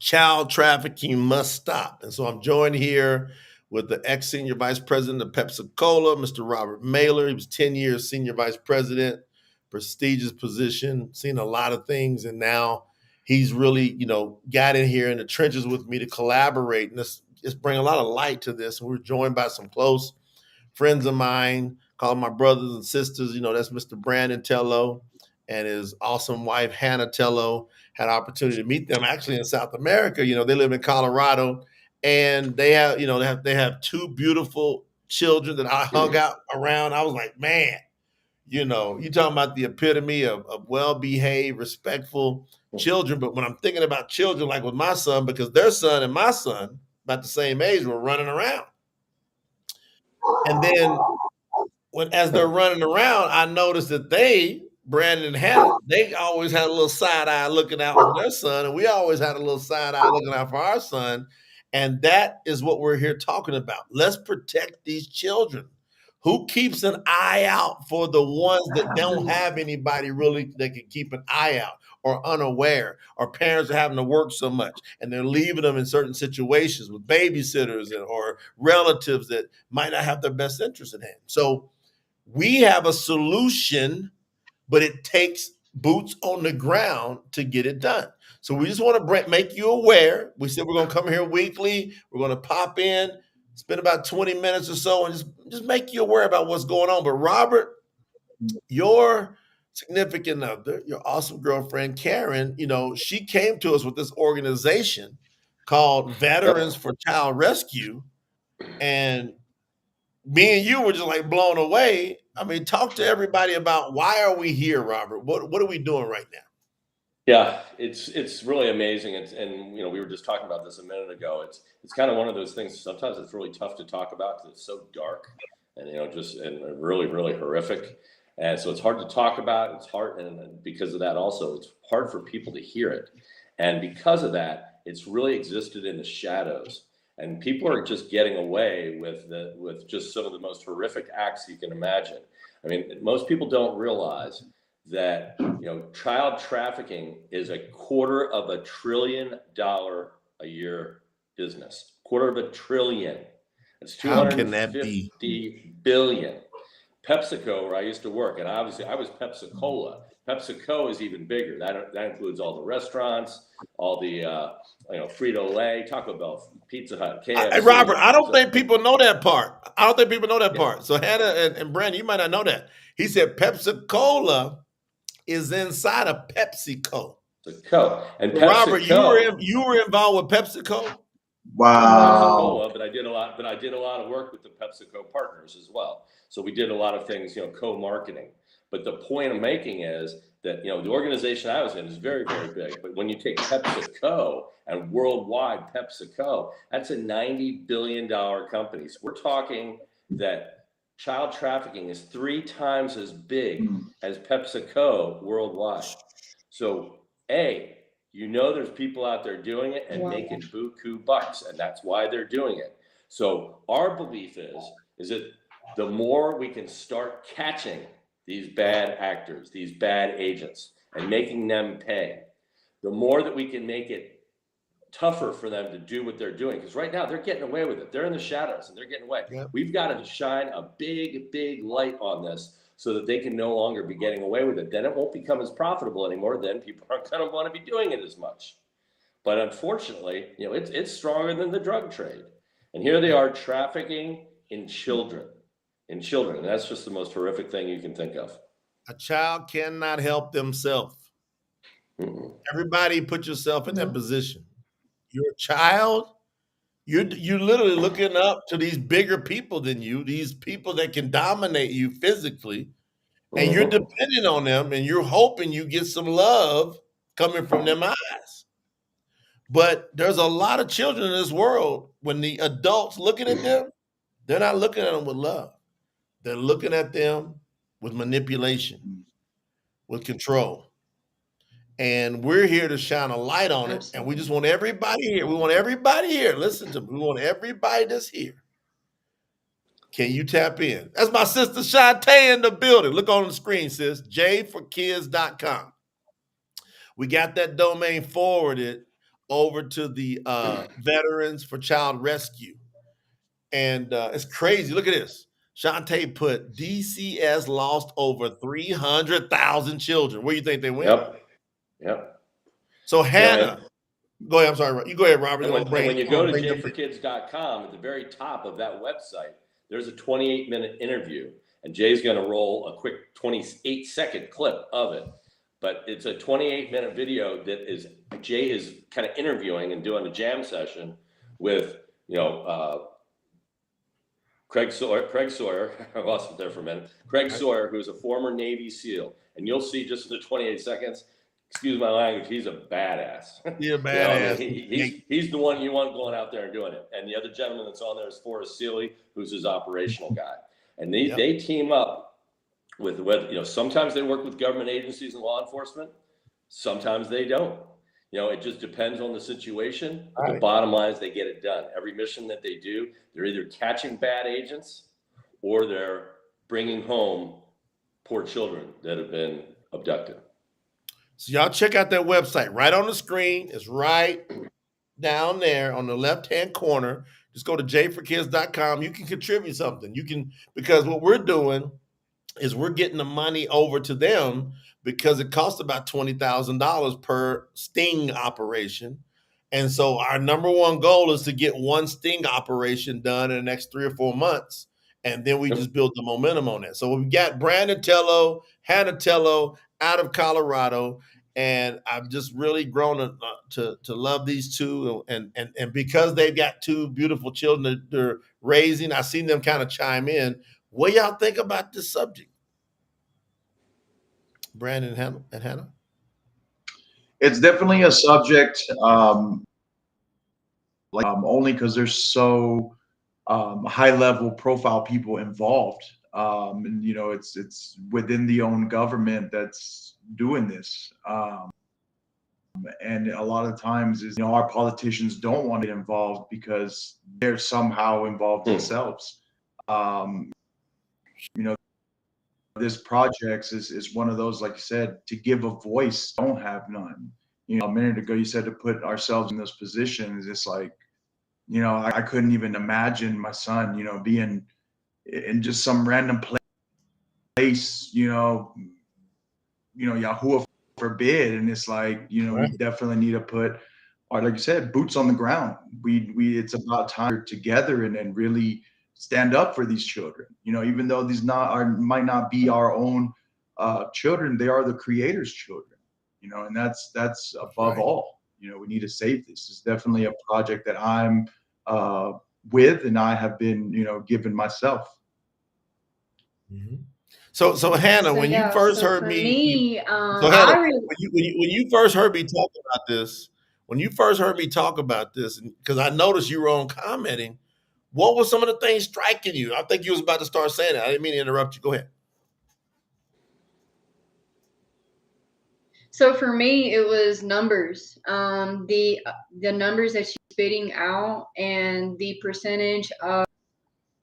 child trafficking must stop. And so I'm joined here with the ex-senior vice president of Pepsi-Cola, Mr. Robert Mailer. He was 10 years senior vice president, prestigious position, seen a lot of things, and now he's really, got in here in the trenches with me to collaborate and just bring a lot of light to this. And we're joined by some close friends of mine, call them my brothers and sisters. That's Mr. Brandon Tello and his awesome wife, Hannah Tello. Had an opportunity to meet them actually in South America. They live in Colorado, and they have two beautiful children that I hung out around. I was like, man, you talking about the epitome of well-behaved, respectful children. But when I'm thinking about children, like with my son, because their son and my son, about the same age, were running around. And then as they're running around, I noticed that Brandon and Hannah, they always had a little side eye looking out for their son, and we always had a little side eye looking out for our son. And that is what we're here talking about. Let's protect these children. Who keeps an eye out for the ones that don't have anybody really that can keep an eye out, or unaware, or parents are having to work so much and they're leaving them in certain situations with babysitters or relatives that might not have their best interest at hand? So we have a solution, but it takes boots on the ground to get it done. So we just want to make you aware. We said we're going to come here weekly. We're going to pop in, spend about 20 minutes or so, and just make you aware about what's going on. But Robert, your significant other, your awesome girlfriend, Karen, she came to us with this organization called Veterans for Child Rescue. And me and you were just like blown away. I mean, talk to everybody about why are we here, Robert? What are we doing right now? Yeah, it's really amazing. And we were just talking about this a minute ago. It's kind of one of those things. Sometimes it's really tough to talk about because it's so dark and and really, really horrific. And so it's hard to talk about. It's hard, and because of that, also it's hard for people to hear it. And because of that, it's really existed in the shadows. And people are just getting away with just some of the most horrific acts you can imagine. I mean, most people don't realize that child trafficking is $250 billion a year business. $250 billion. It's $250 billion. PepsiCo, where I used to work, and obviously I was Pepsi-Cola. PepsiCo is even bigger. That includes all the restaurants, all the Frito-Lay, Taco Bell, Pizza Hut, KFC. Robert, I don't think people know that part. So Hannah and Brandon, you might not know that. He said Pepsi-Cola is inside of PepsiCo. And PepsiCo, Robert, you were involved with PepsiCo? Wow. But I did a lot of work with the PepsiCo partners as well. So we did a lot of things, co-marketing. But the point I'm making is that the organization I was in is very, very big. But when you take PepsiCo and worldwide PepsiCo, that's a $90 billion company. So we're talking that child trafficking is 3 times as big as PepsiCo worldwide. So there's people out there doing it and making buku bucks, and that's why they're doing it. So our belief is that the more we can start catching these bad actors, these bad agents, and making them pay, the more that we can make it tougher for them to do what they're doing. Because right now they're getting away with it. They're in the shadows and they're getting away. Yep. We've got to shine a big, big light on this so that they can no longer be getting away with it. Then it won't become as profitable anymore. Then people aren't going to want to be doing it as much. But unfortunately, it's stronger than the drug trade. And here they are trafficking in children. And that's just the most horrific thing you can think of. A child cannot help themselves. Everybody put yourself in that position. You're a child. You're literally looking up to these bigger people than you, these people that can dominate you physically, and you're depending on them, and you're hoping you get some love coming from them eyes. But there's a lot of children in this world, when the adults looking at them, they're not looking at them with love. They're looking at them with manipulation, with control. And we're here to shine a light on it. And we just want everybody here. Listen to me. We want everybody that's here. Can you tap in? That's my sister Shantae in the building. Look on the screen, sis. jforkids.com. We got that domain forwarded over to the Veterans for Child Rescue. And it's crazy. Look at this. Shantae put DCS lost over 300,000 children. Where do you think they went? Yep. Yep. So You know, and Hannah, go ahead. I'm sorry. You go ahead, Robert. And I'm when you go to bring them. jayforkids.com, at the very top of that website, there's a 28-minute interview. And Jay's going to roll a quick 28-second clip of it. But it's a 28-minute video that is Jay is kind of interviewing and doing a jam session with, Craig Sawyer, I lost it there for a minute. Craig Sawyer, who's a former Navy SEAL. And you'll see just in the 28 seconds, excuse my language, he's a badass. Yeah, badass. He's the one you want going out there and doing it. And the other gentleman that's on there is Forrest Seeley, who's his operational guy. And they team up with sometimes they work with government agencies and law enforcement. Sometimes they don't. It just depends on the situation. But the bottom line is they get it done. Every mission that they do, they're either catching bad agents or they're bringing home poor children that have been abducted. So y'all check out that website right on the screen. It's right down there on the left-hand corner. Just go to jforkids.com. You can contribute something. Because what we're doing is we're getting the money over to them because it costs about $20,000 per sting operation. And so our number one goal is to get one sting operation done in the next 3 or 4 months. And then we just build the momentum on that. So we've got Brandon Tello, Hannah Tello out of Colorado. And I've just really grown to love these two. And because they've got 2 beautiful children that they're raising, I've seen them kind of chime in. What y'all think about this subject? Brandon and Hannah? It's definitely a subject, only because there's so high level profile people involved. And it's within the own government that's doing this. And a lot of times our politicians don't want to get involved because they're somehow involved themselves. This project is one of those, like you said, to give a voice, don't have none. A minute ago you said to put ourselves in those positions. It's like, I couldn't even imagine my son, being in just some random place, Yahuwah forbid. And it's like, we definitely need to put, or like you said, boots on the ground. It's about time together and really stand up for these children. Even though these might not be our own children, they are the Creator's children. And that's above all. We need to save this. It's definitely a project that I'm with, and I have been, given myself. Mm-hmm. So Hannah, when you first heard me, Hannah, when you first heard me talk about this, because I noticed you were on commenting, what were some of the things striking you? I think you was about to start saying it. I didn't mean to interrupt you. Go ahead. So for me, it was numbers. The numbers that she's spitting out and the percentage of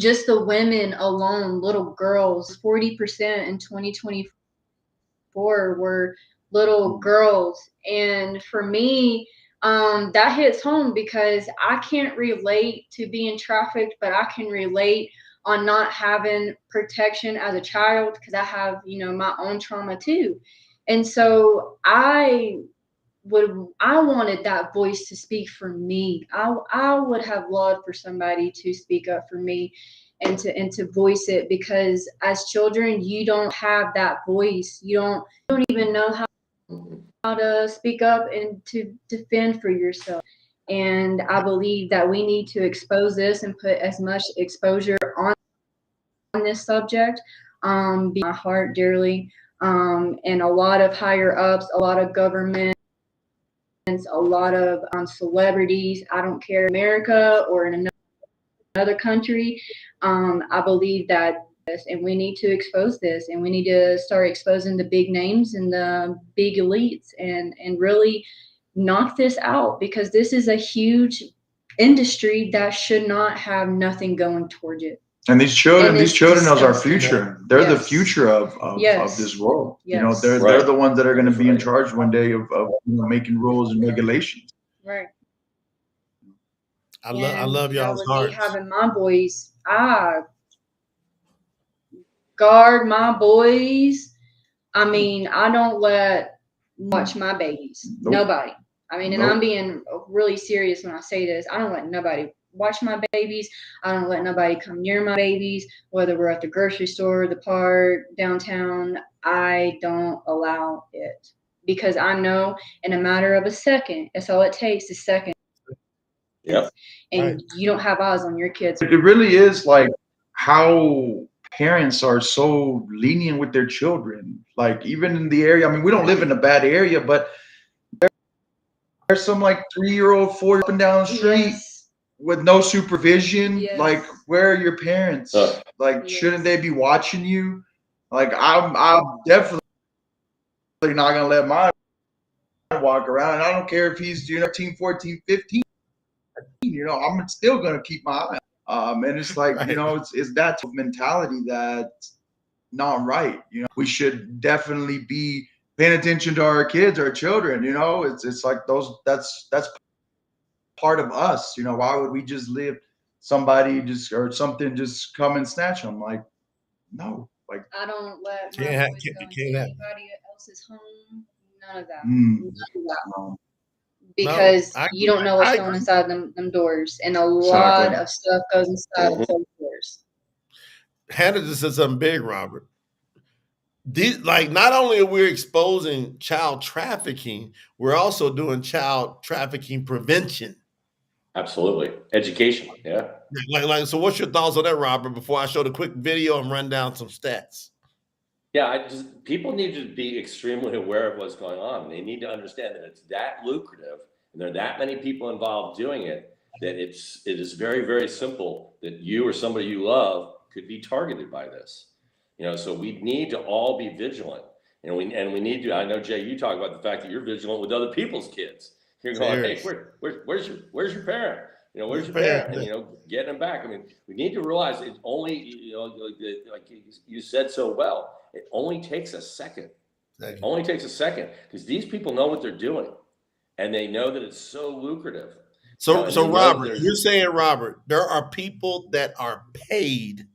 just the women alone, little girls, 40% in 2024 were little girls. And for me, that hits home because I can't relate to being trafficked, but I can relate on not having protection as a child because I have, my own trauma too. And so I wanted that voice to speak for me. I would have loved for somebody to speak up for me and to voice it, because as children, you don't have that voice. You don't even know how to speak up and to defend for yourself. And I believe that we need to expose this and put as much exposure on this subject. My heart dearly. And a lot of higher ups, a lot of government, a lot of celebrities. I don't care, America or in another country. I believe that, and we need to expose this, and we need to start exposing the big names and the big elites, and really knock this out, because this is a huge industry that should not have nothing going towards it. And these children are our future. They're the future of this world. Yes. They're the ones that are going to be in charge one day of making rules and regulations. Right. I And love y'all's with me hearts. having my boys, I guard my boys. I mean, I don't let watch my babies. Nope. Nobody. I mean, and Nope. I'm being really serious when I say this. I don't let nobody watch my babies. I don't let nobody come near my babies, whether we're at the grocery store, the park, downtown. I don't allow it because I know in a matter of a second, that's all it takes is seconds. Yep. And Right. you don't have eyes on your kids. It really is like how parents are so lenient with their children. Like even in the area, I mean, we don't live in a bad area, but there's some like 3-year-old, 4 up and down the street Yes. with no supervision. Yes. Like, where are your parents? Like, Yes. shouldn't they be watching you? Like, I'm definitely not gonna let mine walk around. And I don't care if he's 13, 14, 15. I'm still gonna keep my eye. And it's like, Right. it's that mentality that's not right. We should definitely be paying attention to our kids, our children. It's like that's part of us. Why would we just leave somebody or something just come and snatch them? Like, no. Like, I don't let my Can't boys go into have. anybody else's home. None of that. mm, No. Because No, you don't know what's I going agree. inside them doors, and a lot Exactly. of stuff goes inside Mhm. of those doors. Hannah just said something big, Robert. Like, not only are we exposing child trafficking, we're also doing child trafficking prevention. Absolutely. Education. Yeah. So what's your thoughts on that, Robert, before I show the quick video and run down some stats? Yeah, people need to be extremely aware of what's going on. They need to understand that it's that lucrative and there are that many people involved doing it that it is very, very simple that you or somebody you love could be targeted by this. So we need to all be vigilant. We need to. I know, Jay, you talk about the fact that you're vigilant with other people's kids. You're going, hey, Serious. where's your parent? Where's your Fair. parent? And getting them back. I mean, we need to realize it's only like you said so well. It only takes a second. It only takes a second because these people know what they're doing, and they know that it's so lucrative. So And they know that Robert, there's you're saying, Robert, there are people that are paid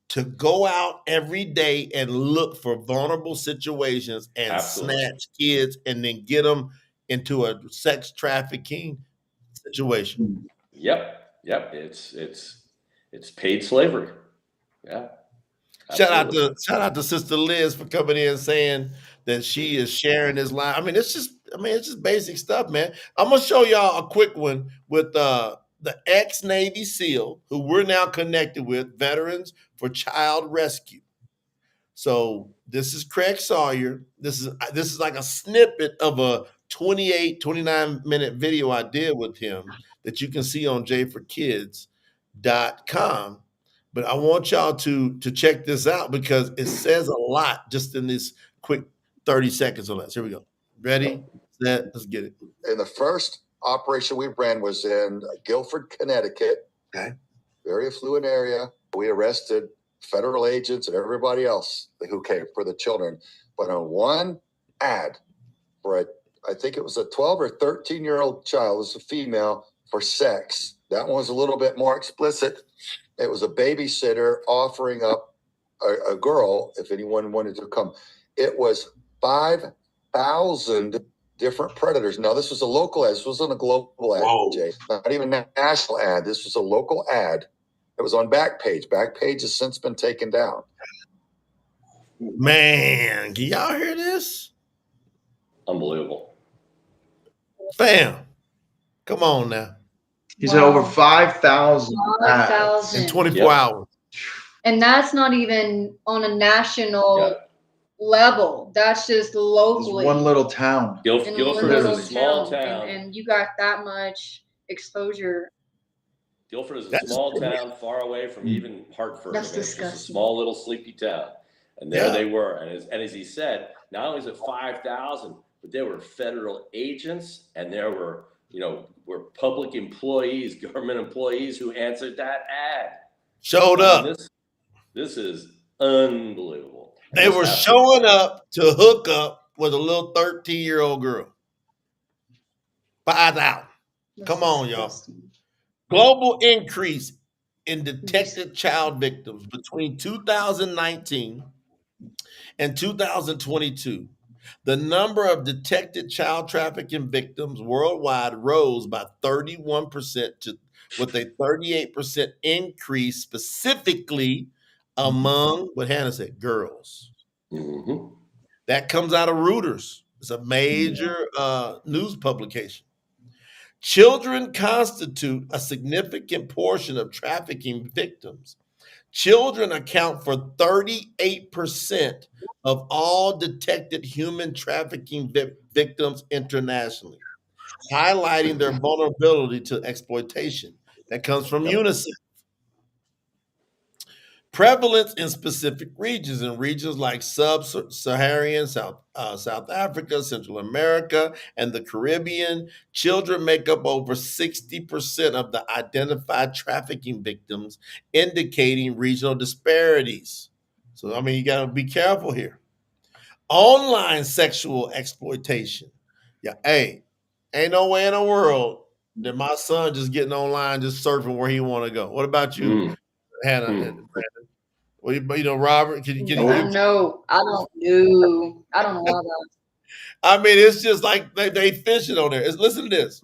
to go out every day and look for vulnerable situations and absolutely. snatch kids and then get them into a sex trafficking situation. Yep. It's paid slavery. Yeah, Shout absolutely. out to Sister Liz for coming in saying that she is sharing this live. It's just basic stuff, man. I'm gonna show y'all a quick one with the ex-Navy SEAL who we're now connected with, Veterans for Child Rescue. So this is Craig Sawyer. This is like a snippet of a 29 minute video I did with him that you can see on jforkids.com. But I want y'all to check this out because it says a lot just in this quick 30 seconds or less. Here we go. Ready, set, let's get it. And the first operation we ran was in Guilford, Connecticut. Okay. Very affluent area. We arrested federal agents and everybody else who came for the children. But on one ad for I think it was a 12 or 13-year-old child, it was a female, for sex. That one was a little bit more explicit. It was a babysitter offering up a girl if anyone wanted to come. It was 5,000 different predators. Now, this was a local ad. This wasn't a global ad, Whoa. Jay. Not even a national ad. This was a local ad. It was on Backpage. Backpage has since been taken down. Man, can y'all hear this? Unbelievable. Fam, come on now. He said over Wow. 5,000 ads. 5,000. In 24 Yep. hours. And that's not even on a national Yeah. level. That's just It's locally. one little town. in one Guilford is little a small town. town. And you got that much exposure. Guilford is a That's small town far away from even Hartford. That's I mean, it's just a disgusting. small little sleepy town. And there Yeah. they were. And as he said, not only is it 5,000, but there were federal agents and there were public employees, government employees who answered that ad. Showed I up. mean, this is unbelievable. And They this were has to- showing up to hook up with a little 13-year-old girl. 5,000. Come on, y'all. Global increase in detected child victims between 2019 and 2022. The number of detected child trafficking victims worldwide rose by 31% to with a 38% increase specifically among what Hannah said, girls. Mm-hmm. That comes out of Reuters. It's a major news publication. Children constitute a significant portion of trafficking victims. Children account for 38% of all detected human trafficking victims internationally, highlighting their vulnerability to exploitation. That comes from UNICEF. Prevalence in specific regions, in regions like sub-Saharan South Africa, Central America, and the Caribbean, children make up over 60% of the identified trafficking victims, indicating regional disparities. So, I mean, you got to be careful here. Online sexual exploitation. Yeah, hey, ain't no way in the world that my son just getting online, just surfing where he want to go. What about you, Hannah and Brandon? Well, you know, Robert, can you? I don't know. I don't know. I don't know about that. I mean, it's just like they fishing on there. Listen to this.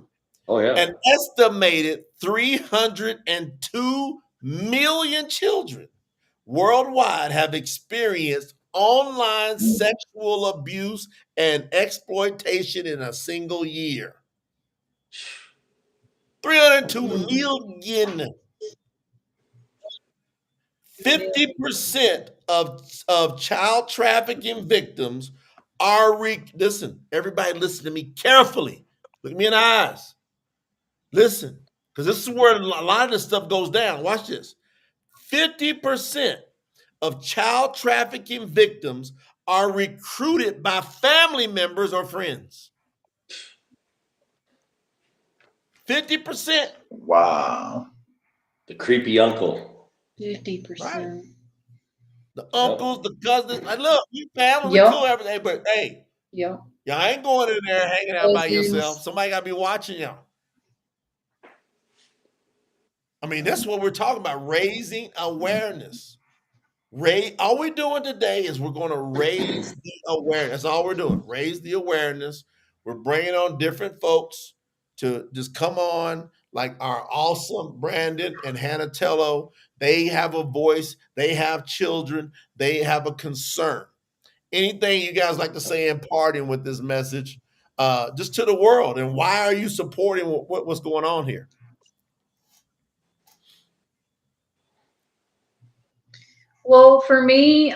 Oh yeah. An estimated 302 million children worldwide have experienced online sexual abuse and exploitation in a single year. 302 million. 50% of child trafficking victims are listen, everybody listen to me carefully. Look me in the eyes. Listen, because this is where a lot of this stuff goes down. Watch this. 50% of child trafficking victims are recruited by family members or friends. 50%. Wow. The creepy uncle. 50%. Right. The uncles, the cousins. Like, look, we family, we cool every day, but hey, y'all ain't going in there hanging out by yourself. Somebody got to be watching y'all. I mean, that's what we're talking about, raising awareness. All we're doing today is we're going to raise the awareness. That's all we're doing. Raise the awareness. We're bringing on different folks to just come on, like our awesome Brandon and Hannah Tello. They have a voice. They have children. They have a concern. Anything you guys like to say in parting with this message, just to the world, and why are you supporting what's going on here? Well, for me,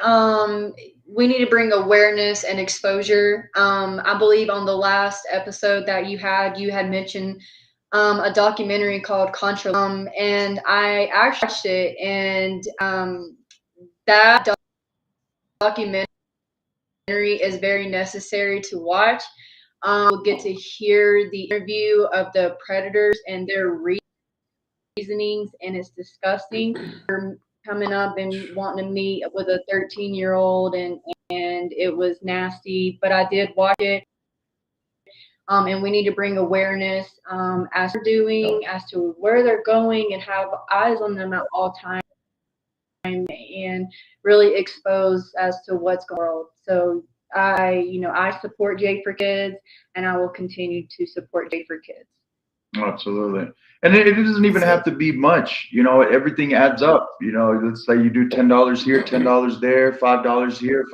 we need to bring awareness and exposure. I believe on the last episode that you had mentioned a documentary called Contra, and I actually watched it, and that documentary is very necessary to watch. We'll get to hear the interview of the predators and their reasonings, and it's disgusting. They're coming up and wanting to meet with a 13-year-old, and it was nasty. But I did watch it, and we need to bring awareness as we're doing, as to where they're going, and have eyes on them at all times, and really expose as to what's going on. So I support J for Kids, and I will continue to support J for Kids. Absolutely. And it doesn't even have to be much, everything adds up. Let's say you do $10 here, $10 there, $5 here,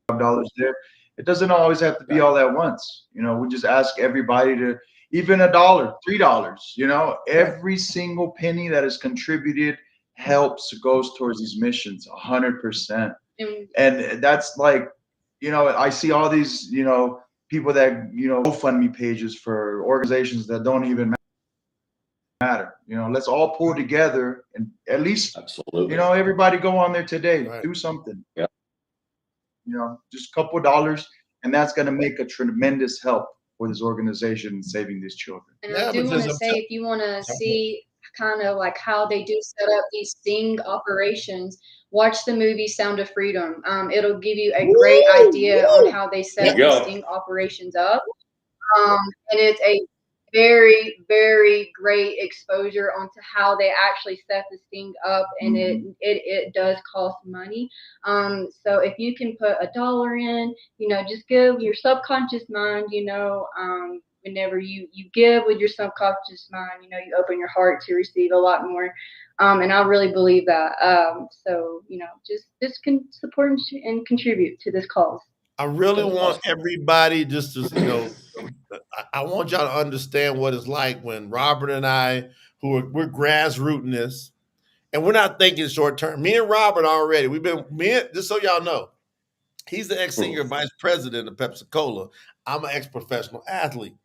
$5 there. It doesn't always have to be all at once. We just ask everybody to, even $1, $3, every single penny that is contributed helps, goes towards these missions 100%. And that's like, I see all these, people that, GoFundMe pages for organizations that don't even matter. Let's all pull together and at least, Absolutely. everybody go on there today, Right. do something. Yeah. Just a couple of dollars, and that's going to make a tremendous help for this organization in saving these children. And I do want to say, if you want to see kind of like how they do set up these sting operations, watch the movie Sound of Freedom. It'll give you a great idea on how they set these sting operations up. And it's a very, very great exposure onto how they actually set this thing up, and it does cost money. So if you can put $1 in, just give your subconscious mind, whenever you give with your subconscious mind, you open your heart to receive a lot more. And I really believe that. So just can support and contribute to this cause. I really want everybody just to, I want y'all to understand what it's like when Robert and I, we're grassrooting this, and we're not thinking short term. Me and Robert already, just so y'all know, he's the ex-senior vice president of Pepsi-Cola. I'm an ex-professional athlete.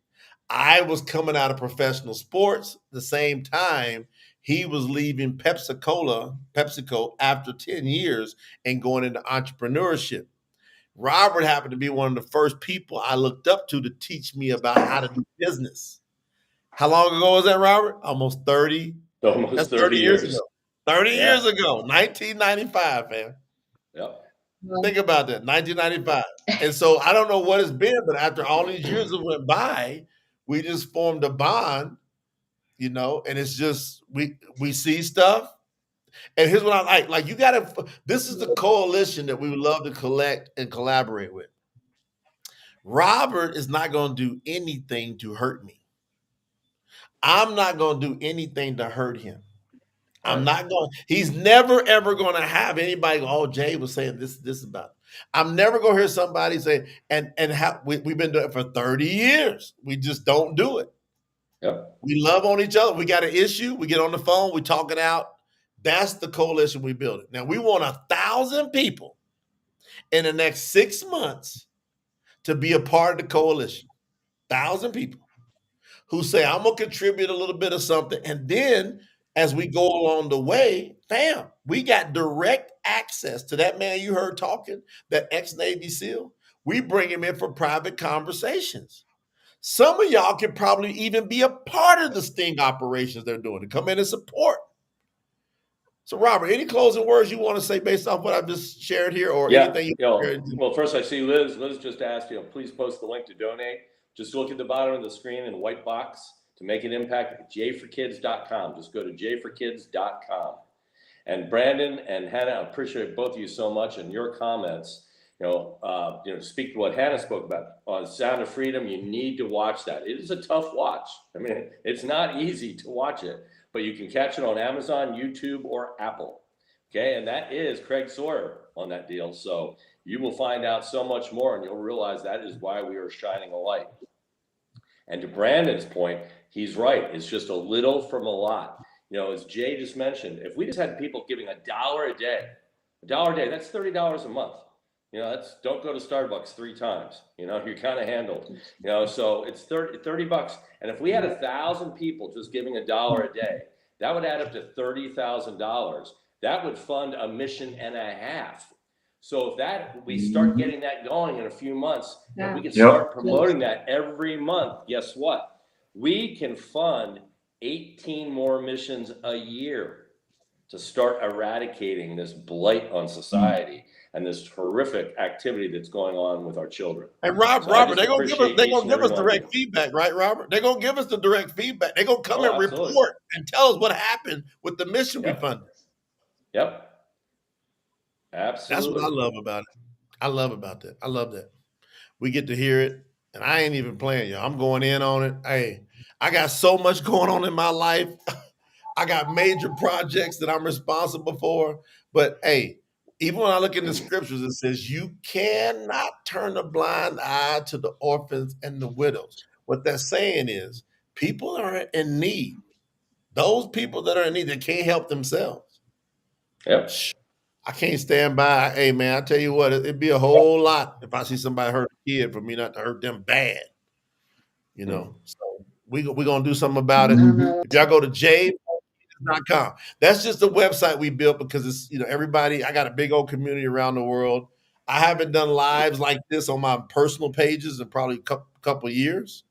I was coming out of professional sports the same time he was leaving PepsiCo after 10 years and going into entrepreneurship. Robert happened to be one of the first people I looked up to teach me about how to do business. How long ago was that, Robert? Almost 30. Almost 30 years years ago. 30 years ago, 1995, man. Yep. Think about that, 1995. And so I don't know what it's been, but after all these years that went by, we just formed a bond, and it's just we see stuff. And here's what I like. Like, this is the coalition that we would love to collect and collaborate with. Robert is not going to do anything to hurt me. I'm not going to do anything to hurt him. He's never ever going to have anybody go, oh, Jay was saying this about it. I'm never going to hear somebody say, we've been doing it for 30 years. We just don't do it. Yep. We love on each other. We got an issue. We get on the phone. We talk it out. That's the coalition we build it. Now, we want 1,000 people in the next 6 months to be a part of the coalition. 1,000 people who say, I'm going to contribute a little bit of something. And then as we go along the way, we got direct access to that man you heard talking, that ex-Navy SEAL. We bring him in for private conversations. Some of y'all can probably even be a part of the sting operations they're doing to come in and support. So, Robert, any closing words you want to say based off what I've just shared here, or anything? Well, first I see Liz. Liz just asked, please post the link to donate. Just look at the bottom of the screen in the white box to make an impact at jforkids.com. Just go to jforkids.com. And Brandon and Hannah, I appreciate both of you so much and your comments. To speak to what Hannah spoke about on Sound of Freedom, you need to watch that. It is a tough watch. I mean, it's not easy to watch it, but you can catch it on Amazon, YouTube, or Apple. Okay, and that is Craig Sawyer on that deal. So you will find out so much more, and you'll realize that is why we are shining a light. And to Brandon's point, he's right. It's just a little from a lot. As Jay just mentioned, if we just had people giving $1 a day, that's $30 a month. Don't go to Starbucks 3 times. You're kind of handled. So it's $30. And if we had 1,000 people just giving $1 a day, that would add up to $30,000. That would fund a mission and a half. So if we start getting that going in a few months, and we can start promoting that every month, guess what? We can fund 18 more missions a year to start eradicating this blight on society and this horrific activity that's going on with our children. And Robert, they're gonna give us direct feedback, right, Robert? They're gonna give us the direct feedback. They're gonna come and report and tell us what happened with the mission we funded. Yep. Absolutely. That's what I love about it. I love that. We get to hear it, and I ain't even playing, y'all. I'm going in on it. Hey, I got so much going on in my life. I got major projects that I'm responsible for. But hey, even when I look in the scriptures, it says you cannot turn a blind eye to the orphans and the widows. What that's saying is people are in need. Those people that are in need, that can't help themselves. Yep. I can't stand by. Hey, man, I tell you what, it'd be a whole lot if I see somebody hurt a kid for me not to hurt them bad. So we're going to do something about it. If y'all go to jforkids.com, that's just the website we built because it's, everybody, I got a big old community around the world. I haven't done lives like this on my personal pages in probably a couple of years.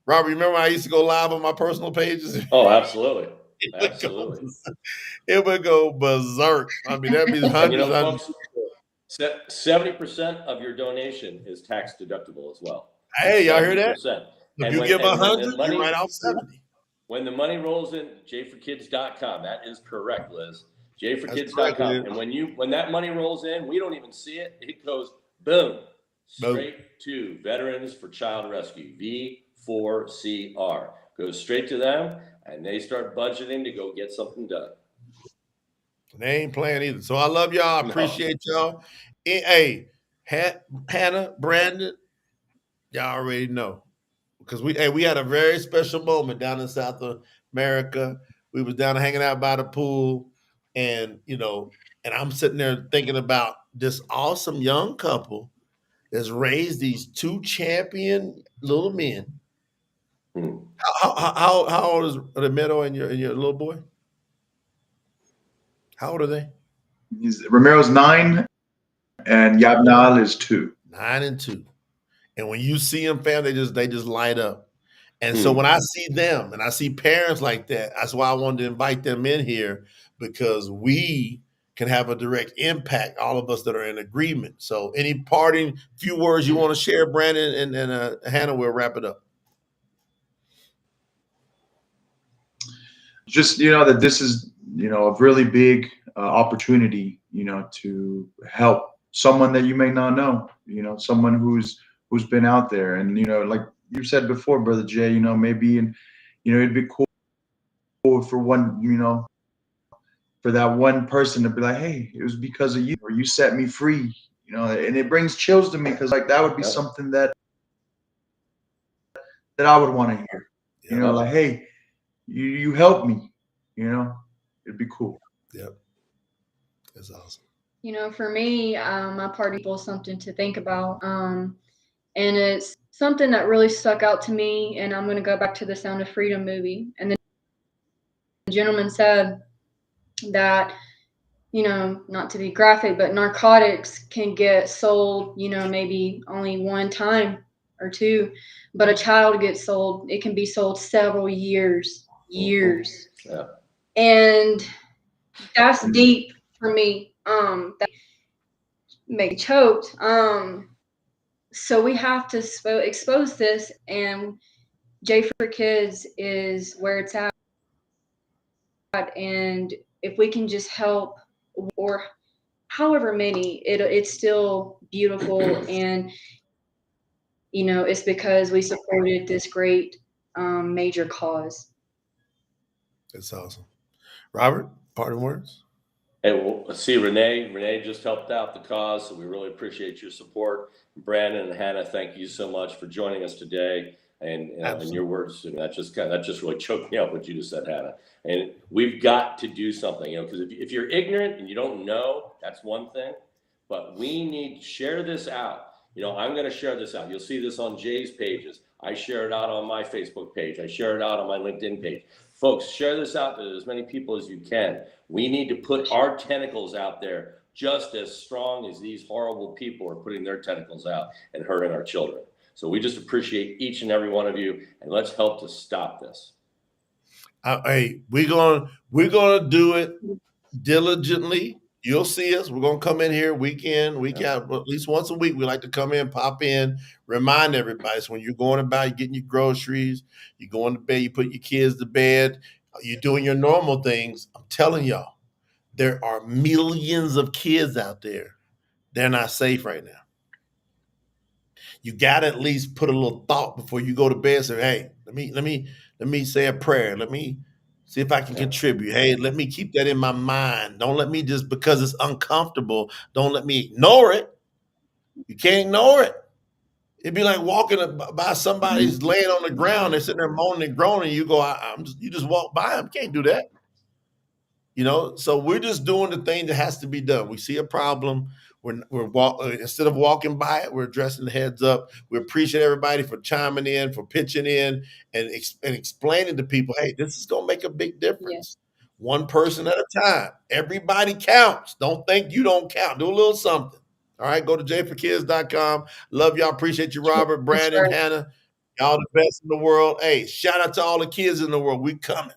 Robert, you remember I used to go live on my personal pages? Oh, absolutely. It would go berserk. I mean, that'd be hundreds. Folks, 70% of your donation is tax deductible as well. Hey, y'all hear that? If And you when, give and when 100, the money, you write off 70. when the money rolls in, jforkids.com. That is correct, Liz. That's correct, jforkids.com. Liz. And when that money rolls in, we don't even see it. It goes boom, Boom. straight to Veterans for Child Rescue, V4CR. Goes straight to them, and they start budgeting to go get something done. They ain't playing either. So I love y'all. I No. appreciate y'all. Hey, Hannah, Brandon, y'all already know. Because we had a very special moment down in South America. We was down hanging out by the pool, and and I'm sitting there thinking about this awesome young couple that's raised these two champion little men. Hmm. How old is Ramiro and your little boy? How old are they? Romero's 9 and Yabnal is 2. 9 and 2. And when you see them, fam, they just light up. And so when I see them and I see parents like that, that's why I wanted to invite them in here, because we can have a direct impact, all of us that are in agreement. So any parting few words you want to share, Brandon and Hannah, we'll wrap it up. Just, that this is, a really big opportunity, to help someone that you may not know, someone who's been out there. And, like you said before, Brother Jay, maybe, and, it'd be cool for one, for that one person to be like, hey, it was because of you, or you set me free, and it brings chills to me, because like that would be something that I would want to hear, like, hey, you helped me, it'd be cool. Yep. That's awesome. For me, my party people is something to think about. And it's something that really stuck out to me. And I'm going to go back to the Sound of Freedom movie. And the gentleman said that, not to be graphic, but narcotics can get sold, maybe only one time or two, but a child gets sold. It can be sold several years. Yeah. And that's deep for me. That make choked. So we have to expose this, and J for Kids is where it's at. And if we can just help, or however many, it's still beautiful. And it's because we supported this great major cause. That's awesome. Robert, parting words? Hey, well, see, Renee just helped out the cause, so we really appreciate your support. Brandon and Hannah, thank you so much for joining us today. And in your words, that just really choked me up what you just said, Hannah. And we've got to do something, because if you're ignorant and you don't know, that's one thing. But we need to share this out. I'm going to share this out. You'll see this on Jay's pages. I share it out on my Facebook page. I share it out on my LinkedIn page. Folks, share this out to as many people as you can. We need to put our tentacles out there just as strong as these horrible people are putting their tentacles out and hurting our children. So we just appreciate each and every one of you, and let's help to stop this. Hey, we're gonna do it diligently. You'll see us. We're gonna come in here week in, week out, at least once a week. We like to come in, pop in, remind everybody. So when you're going about, you're getting your groceries, you're going to bed, you put your kids to bed, you're doing your normal things. I'm telling y'all, there are millions of kids out there. They're not safe right now. You gotta at least put a little thought before you go to bed. Say, hey, let me say a prayer. Let me see if I can contribute. Hey, let me keep that in my mind. Don't let me just because it's uncomfortable. Don't let me ignore it. You can't ignore it. It'd be like walking by somebody's laying on the ground. They're sitting there moaning and groaning. You go, you just walk by them. Can't do that. So we're just doing the thing that has to be done. We see a problem. Instead of walking by it, we're addressing the heads up. We appreciate everybody for chiming in, for pitching in, and explaining to people, hey, this is going to make a big difference. One person at a time. Everybody counts. Don't think you don't count. Do a little something. All right, go to jforkids.com. Love y'all. Appreciate you, Robert, Brandon, Hannah. Y'all the best in the world. Hey, shout out to all the kids in the world. We coming.